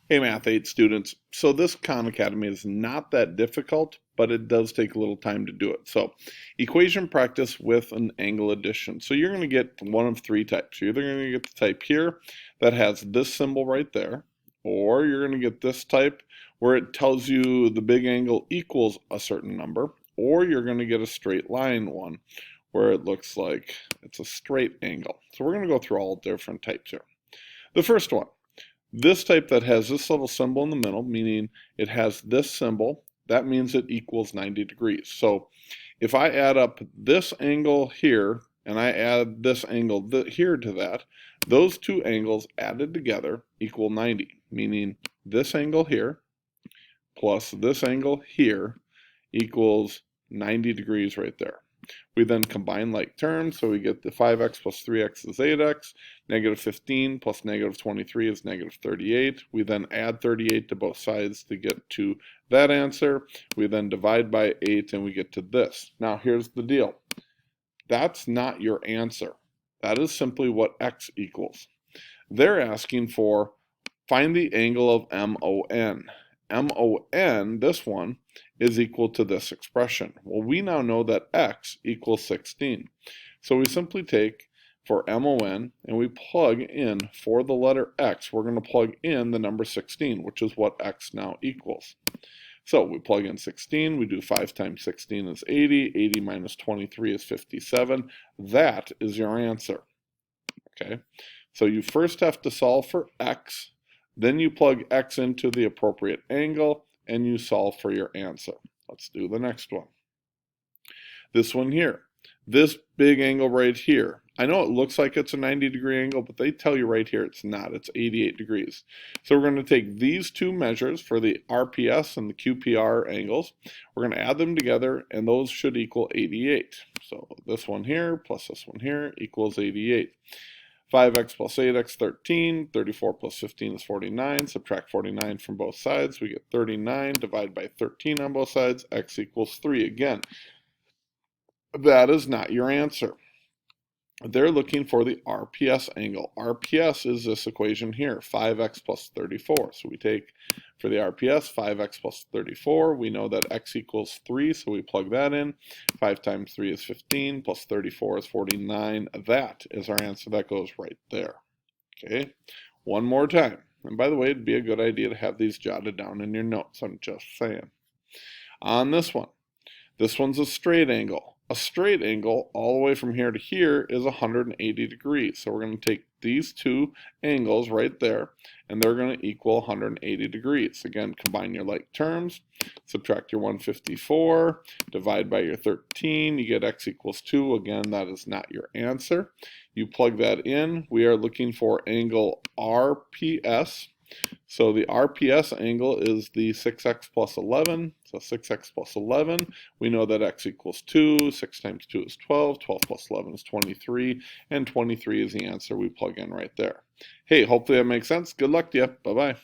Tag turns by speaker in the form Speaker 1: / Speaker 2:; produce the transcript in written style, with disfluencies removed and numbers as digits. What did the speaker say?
Speaker 1: Hey Math 8 students, so this Khan Academy is not that difficult, but it does take a little time to do it. So equation practice with an angle addition. So you're going to get one of three types. You're either going to get the type here that has this symbol right there, or you're going to get this type where it tells you the big angle equals a certain number, or you're going to get a straight line one where it looks like it's a straight angle. So we're going to go through all different types here. The first one. This type that has this little symbol in the middle, meaning it has this symbol, that means it equals 90 degrees. So if I add up this angle here and I add this angle here to that, those two angles added together equal 90, meaning this angle here plus this angle here equals 90 degrees right there. We then combine like terms, so we get the 5x plus 3x is 8x, negative 15 plus negative 23 is negative 38. We then add 38 to both sides to get to that answer. We then divide by 8 and we get to this. Now here's the deal. That's not your answer. That is simply what x equals. They're asking for find the angle of MON. MON, this one, is equal to this expression. Well, we now know that x equals 16. So we simply take for MON and we plug in for the letter x, we're going to plug in the number 16, which is what x now equals. So we plug in 16, we do 5 times 16 is 80, 80 minus 23 is 57. That is your answer. Okay, so you first have to solve for x, then you plug x into the appropriate angle, and you solve for your answer. Let's do the next one. This one here, this big angle right here. I know it looks like it's a 90-degree angle, but they tell you right here it's not. It's 88 degrees. So we're going to take these two measures for the RPS and the QPR angles. We're going to add them together, and those should equal 88. So this one here plus this one here equals 88. 5x plus 8x, 13. 34 plus 15 is 49. Subtract 49 from both sides. We get 39. Divide by 13 on both sides. X equals 3. Again, that is not your answer. They're looking for the RPS angle. RPS is this equation here, 5x plus 34. So we take, for the RPS, 5x plus 34. We know that x equals 3, so we plug that in. 5 times 3 is 15, plus 34 is 49. That is our answer. That goes right there. Okay, one more time. And by the way, it'd be a good idea to have these jotted down in your notes. I'm just saying. On this one's a straight angle. A straight angle all the way from here to here is 180 degrees. So we're going to take these two angles right there, and they're going to equal 180 degrees. Again, combine your like terms, subtract your 154, divide by your 13, you get x equals 2. Again, that is not your answer. You plug that in. We are looking for angle RPS. So the RPS angle is the 6x plus 11. So 6x plus 11, we know that x equals 2. 6 times 2 is 12. 12 plus 11 is 23. And 23 is the answer we plug in right there. Hey, hopefully that makes sense. Good luck to you. Bye-bye.